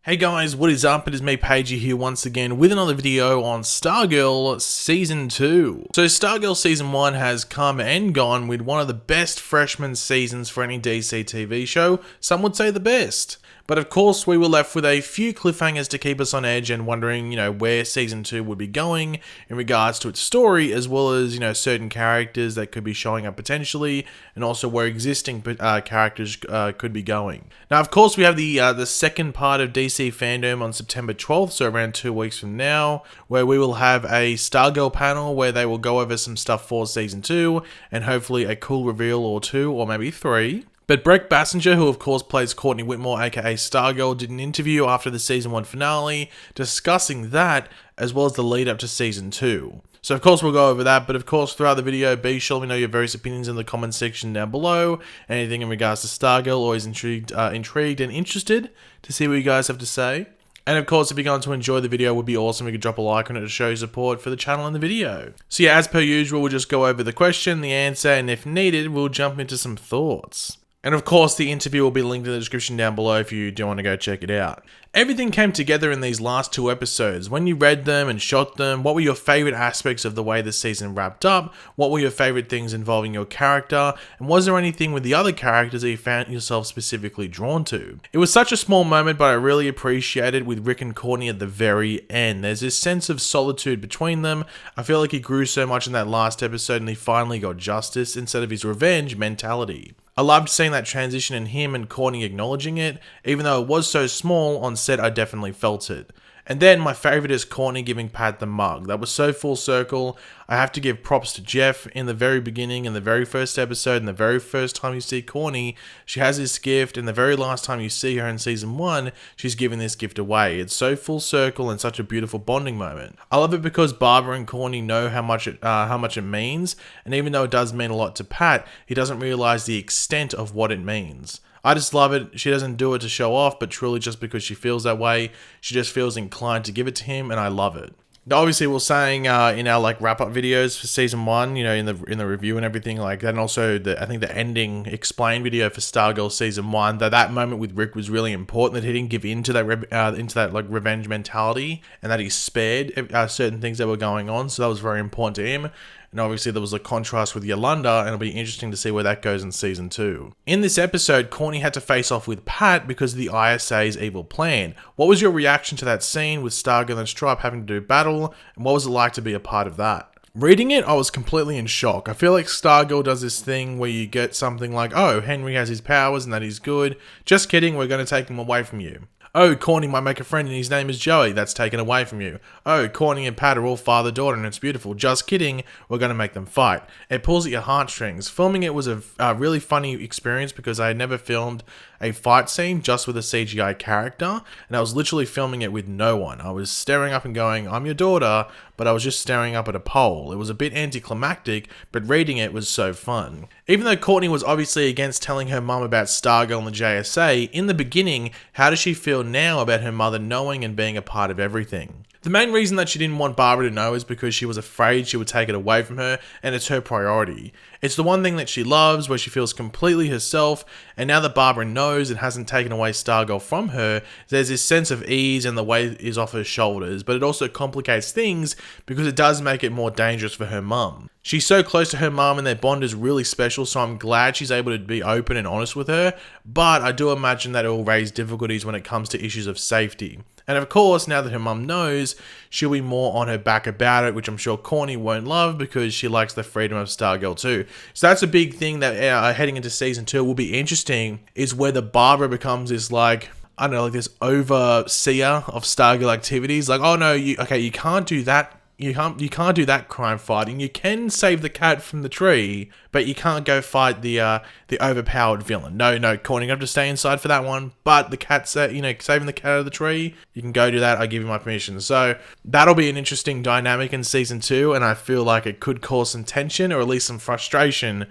Hey guys, what is up? It is me, Pagey, here once again with another video on Stargirl Season 2. So Stargirl Season 1 has come and gone with one of the best freshman seasons for any DC TV show. Some would say the best. But of course, we were left with a few cliffhangers to keep us on edge and wondering, where Season 2 would be going in regards to its story, as well as, certain characters that could be showing up potentially, and also where existing characters could be going. Now, of course, we have the second part of DC Fandom on September 12th, so around 2 weeks from now, where we will have a Stargirl panel where they will go over some stuff for Season 2, and hopefully a cool reveal or two, or maybe 3. But Brett Bassinger, who of course plays Courtney Whitmore aka Stargirl, did an interview after the Season 1 finale discussing that as well as the lead up to Season 2. So of course we'll go over that, but of course throughout the video be sure to let me know your various opinions in the comment section down below. Anything in regards to Stargirl, always intrigued and interested to see what you guys have to say. And of course, if you're going to enjoy the video, it would be awesome if you could drop a like on it to show your support for the channel and the video. So yeah, as per usual, we'll just go over the question, the answer, and if needed, we'll jump into some thoughts. And of course, the interview will be linked in the description down below if you do want to go check it out. Everything came together in these last 2 episodes. When you read them and shot them, what were your favourite aspects of the way the season wrapped up? What were your favourite things involving your character? And was there anything with the other characters that you found yourself specifically drawn to? It was such a small moment, but I really appreciated it with Rick and Courtney at the very end. There's this sense of solitude between them. I feel like he grew so much in that last episode and he finally got justice instead of his revenge mentality. I loved seeing that transition in him and Courtney acknowledging it. Even though it was so small, on set I definitely felt it. And then my favourite is Courtney giving Pat the mug. That was so full circle. I have to give props to Jeff in the very beginning, in the very first episode, and the very first time you see Courtney, she has this gift, and the very last time you see her in Season 1, she's giving this gift away. It's so full circle and such a beautiful bonding moment. I love it because Barbara and Courtney know how much it means, and even though it does mean a lot to Pat, he doesn't realise the extent of what it means. I just love it. She doesn't do it to show off, but truly just because she feels that way. She just feels inclined to give it to him, and I love it. Now, obviously, we're saying in our wrap-up videos for Season 1, in the review and everything like that, and also I think the ending explain video for Stargirl Season 1, that moment with Rick was really important. That he didn't give in to that revenge mentality, and that he spared certain things that were going on. So that was very important to him. And obviously there was a contrast with Yolanda, and it'll be interesting to see where that goes in Season 2. In this episode, Courtney had to face off with Pat because of the ISA's evil plan. What was your reaction to that scene with Stargirl and Stripe having to do battle, and what was it like to be a part of that? Reading it, I was completely in shock. I feel like Stargirl does this thing where you get something like, oh, Henry has his powers and that he's good. Just kidding, we're going to take him away from you. Oh, Courtney might make a friend and his name is Joey. That's taken away from you. Oh, Courtney and Pat are all father-daughter and it's beautiful. Just kidding. We're going to make them fight. It pulls at your heartstrings. Filming it was a really funny experience because I had never filmed a fight scene just with a CGI character, and I was literally filming it with no one. I was staring up and going, I'm your daughter, but I was just staring up at a pole. It was a bit anticlimactic, but reading it was so fun. Even though Courtney was obviously against telling her mum about Stargirl and the JSA, in the beginning, how does she feel now about her mother knowing and being a part of everything? The main reason that she didn't want Barbara to know is because she was afraid she would take it away from her, and it's her priority. It's the one thing that she loves, where she feels completely herself, and now that Barbara knows and hasn't taken away Stargirl from her, there's this sense of ease and the weight is off her shoulders, but it also complicates things because it does make it more dangerous for her mum. She's so close to her mum and their bond is really special, so I'm glad she's able to be open and honest with her, but I do imagine that it will raise difficulties when it comes to issues of safety. And of course, now that her mum knows, she'll be more on her back about it, which I'm sure Courtney won't love because she likes the freedom of Stargirl too. So that's a big thing that heading into Season 2 will be interesting, is whether Barbara becomes this this overseer of Stargirl activities. Like, oh no, you can't do that. You can't do that crime fighting. You can save the cat from the tree, but you can't go fight the overpowered villain. No, Courtney, you have to stay inside for that one. But the cat, saving the cat out of the tree, you can go do that. I give you my permission. So that'll be an interesting dynamic in Season 2, and I feel like it could cause some tension or at least some frustration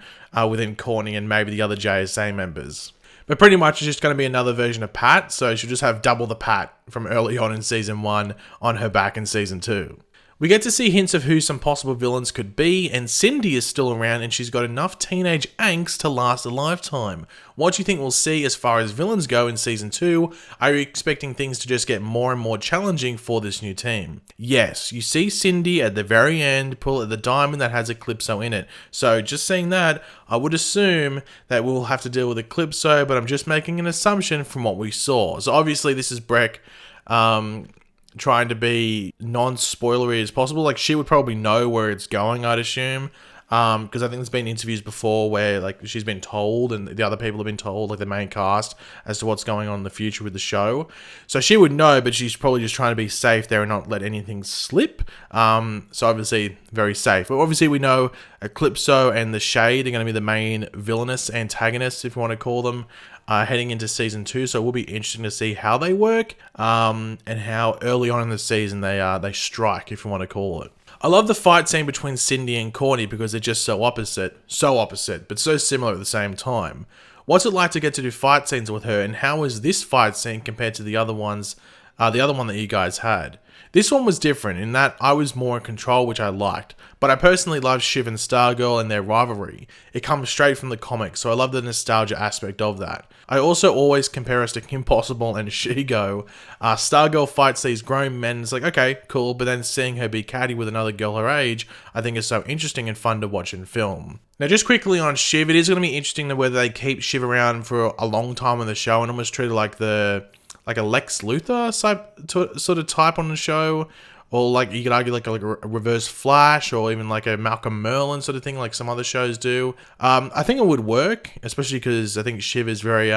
within Courtney and maybe the other JSA members. But pretty much it's just going to be another version of Pat, so she'll just have double the Pat from early on in Season 1 on her back in Season 2. We get to see hints of who some possible villains could be, and Cindy is still around and she's got enough teenage angst to last a lifetime. What do you think we'll see as far as villains go in Season 2? Are you expecting things to just get more and more challenging for this new team? Yes, you see Cindy at the very end pull at the diamond that has Eclipso in it. So just saying that, I would assume that we'll have to deal with Eclipso, but I'm just making an assumption from what we saw. So obviously this is Breck, trying to be non-spoilery as possible. Like, she would probably know where it's going, I'd assume. Because I think there's been interviews before where, like, she's been told and the other people have been told, like the main cast, as to what's going on in the future with the show. So she would know, but she's probably just trying to be safe there and not let anything slip. So obviously very safe. But obviously we know Eclipso and the Shade are going to be the main villainous antagonists, if you want to call them, heading into Season 2, so it will be interesting to see how they work, and how early on in the season they strike, if you want to call it. I love the fight scene between Cindy and Courtney because they're just so opposite, but so similar at the same time. What's it like to get to do fight scenes with her, and how is this fight scene compared to the other ones, the other one that you guys had? This one was different in that I was more in control, which I liked, but I personally love Shiv and Stargirl and their rivalry. It comes straight from the comics, so I love the nostalgia aspect of that. I also always compare us to Kim Possible and Shigo. Stargirl fights these grown men, it's like, okay, cool, but then seeing her be catty with another girl her age, I think is so interesting and fun to watch in film. Now, just quickly on Shiv, it is going to be interesting to whether they keep Shiv around for a long time on the show and almost treat her like a Lex Luthor sort of type on the show, or like you could argue like a Reverse Flash, or even like a Malcolm Merlin sort of thing, like some other shows do. I think it would work, especially because I think Shiv is very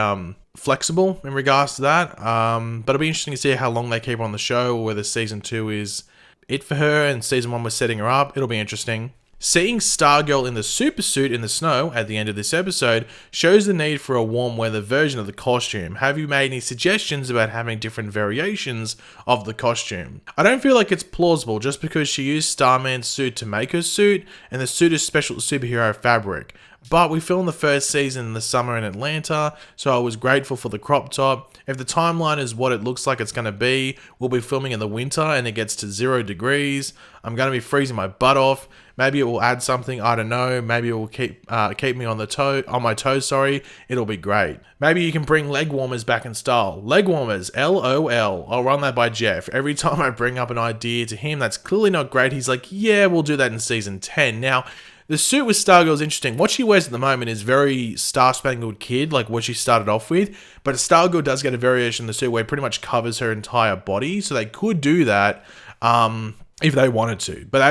flexible in regards to that. But it'll be interesting to see how long they keep her on the show, or whether Season 2 is it for her and Season 1 was setting her up. It'll be interesting. Seeing Stargirl in the super suit in the snow at the end of this episode shows the need for a warm weather version of the costume. Have you made any suggestions about having different variations of the costume? I don't feel like it's plausible just because she used Starman's suit to make her suit, and the suit is special superhero fabric. But we filmed the first season in the summer in Atlanta, so I was grateful for the crop top. If the timeline is what it looks like it's going to be, we'll be filming in the winter and it gets to 0 degrees. I'm going to be freezing my butt off. Maybe it will add something, I don't know. Maybe it will keep me on my toes. It'll be great. Maybe you can bring leg warmers back in style. Leg warmers, LOL. I'll run that by Jeff. Every time I bring up an idea to him that's clearly not great, he's like, yeah, we'll do that in Season 10. Now, the suit with Stargirl is interesting. What she wears at the moment is very Star-Spangled Kid, like what she started off with. But Stargirl does get a variation in the suit where it pretty much covers her entire body. So they could do that if they wanted to. But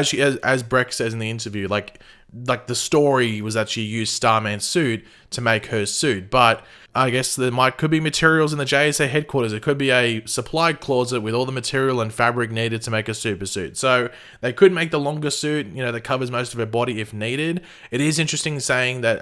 as Breck says in the interview, like the story was that she used Starman's suit to make her suit. But I guess there could be materials in the JSA headquarters. It could be a supply closet with all the material and fabric needed to make a super suit. So they could make the longer suit, that covers most of her body if needed. It is interesting saying that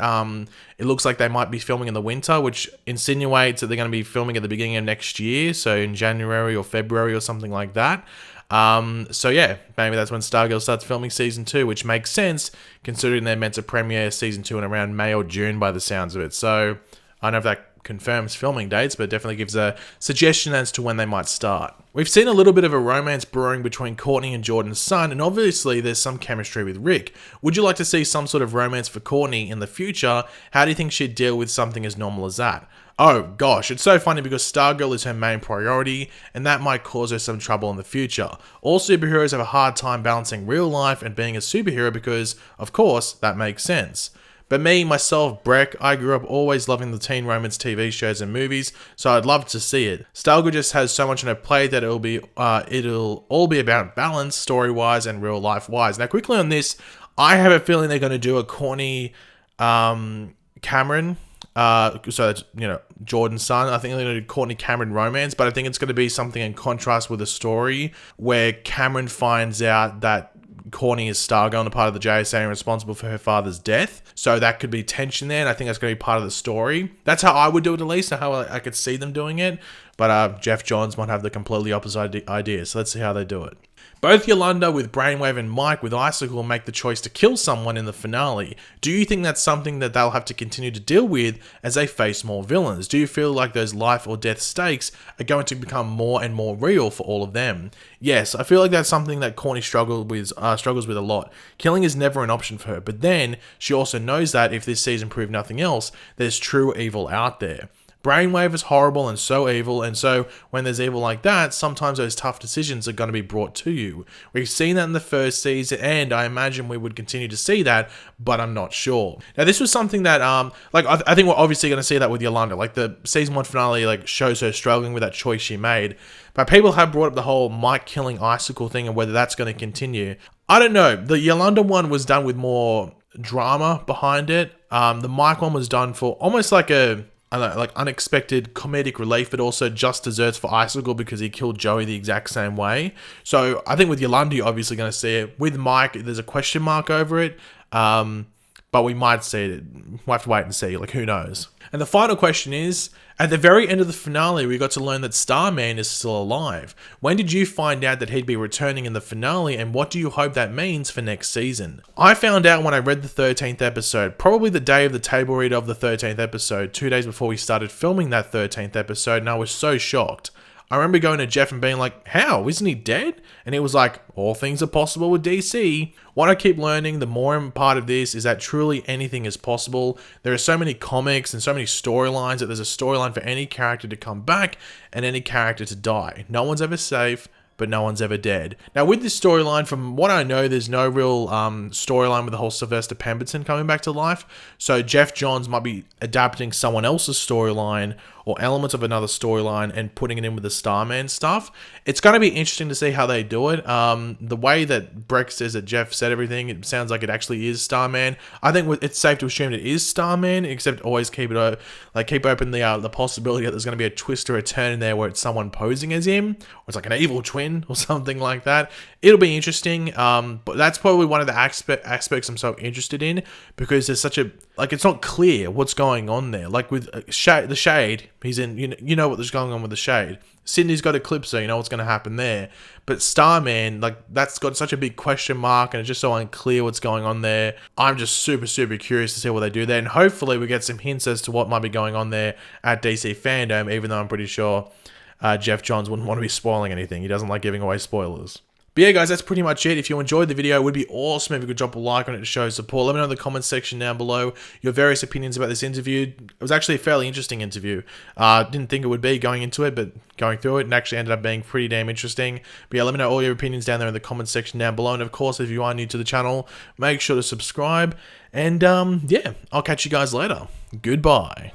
it looks like they might be filming in the winter, which insinuates that they're going to be filming at the beginning of next year. So in January or February or something like that. So yeah, maybe that's when Stargirl starts filming Season 2, which makes sense considering they're meant to premiere Season 2 in around May or June by the sounds of it. So I don't know if that confirms filming dates, but it definitely gives a suggestion as to when they might start. We've seen a little bit of a romance brewing between Courtney and Jordan's son, and obviously there's some chemistry with Rick. Would you like to see some sort of romance for Courtney in the future? How do you think she'd deal with something as normal as that? Oh gosh, it's so funny because Stargirl is her main priority, and that might cause her some trouble in the future. All superheroes have a hard time balancing real life and being a superhero because, of course, that makes sense. But me, myself, Breck, I grew up always loving the teen romance TV shows and movies, so I'd love to see it. Stargirl just has so much on her plate that it'll all be about balance, story-wise and real-life-wise. Now, quickly on this, I have a feeling they're going to do a Courtney, Cameron, so that's, Jordan's son. I think they're going to do Courtney Cameron romance, but I think it's going to be something in contrast with a story where Cameron finds out that Courtney is Stargirl and a part of the JSA and responsible for her father's death. So that could be tension there, and I think that's going to be part of the story. That's how I would do it, at least, how I could see them doing it. But Jeff Johns might have the completely opposite idea, so let's see how they do it. Both Yolanda with Brainwave and Mike with Icicle make the choice to kill someone in the finale. Do you think that's something that they'll have to continue to deal with as they face more villains? Do you feel like those life or death stakes are going to become more and more real for all of them? Yes, I feel like that's something that Courtney struggles with a lot. Killing is never an option for her, but then she also knows that if this season proved nothing else, there's true evil out there. Brainwave is horrible and so evil, and so when there's evil like that, sometimes those tough decisions are going to be brought to you. We've seen that in the first season, and I imagine we would continue to see that, but I'm not sure. Now, this was something that, I think we're obviously going to see that with Yolanda. Like, the season 1 finale, shows her struggling with that choice she made. But people have brought up the whole Mike killing Icicle thing and whether that's going to continue. I don't know. The Yolanda one was done with more drama behind it. The Mike one was done for almost like a unexpected comedic relief, but also just desserts for Icicle because he killed Joey the exact same way. So I think with Yolanda, you're obviously going to see it. With Mike, there's a question mark over it, but we might see it. We'll have to wait and see. Who knows? And the final question is, at the very end of the finale, we got to learn that Starman is still alive. When did you find out that he'd be returning in the finale, and what do you hope that means for next season? I found out when I read the 13th episode, probably the day of the table read of the 13th episode, 2 days before we started filming that 13th episode, and I was so shocked. I remember going to Jeff and being like, how? Isn't he dead? And he was like, all things are possible with DC. What I keep learning, the more part of this, is that truly anything is possible. There are so many comics and so many storylines that there's a storyline for any character to come back and any character to die. No one's ever safe, but no one's ever dead. Now, with this storyline, from what I know, there's no real storyline with the whole Sylvester Pemberton coming back to life. So Jeff Johns might be adapting someone else's storyline or elements of another storyline and putting it in with the Starman stuff. It's going to be interesting to see how they do it. The way that Breck says that Jeff said everything, it sounds like it actually is Starman. I think it's safe to assume it is Starman, except always keep open the possibility that there's going to be a twist or a turn in there where it's someone posing as him, or it's like an evil twin or something like that. It'll be interesting, but that's probably one of the aspects I'm so interested in, because there's such a, it's not clear what's going on there. Like with the Shade, he's in, you know what's going on with the Shade. Sydney's got Eclipse, you know what's going to happen there. But Starman, that's got such a big question mark, and it's just so unclear what's going on there. I'm just super, super curious to see what they do there, and hopefully we get some hints as to what might be going on there at DC Fandom, even though I'm pretty sure Jeff Johns wouldn't want to be spoiling anything. He doesn't like giving away spoilers. But yeah, guys, that's pretty much it. If you enjoyed the video, it would be awesome if you could drop a like on it to show support. Let me know in the comments section down below your various opinions about this interview. It was actually a fairly interesting interview. Didn't think it would be going into it, but going through it, and actually ended up being pretty damn interesting. But yeah, let me know all your opinions down there in the comments section down below. And of course, if you are new to the channel, make sure to subscribe. And yeah, I'll catch you guys later. Goodbye.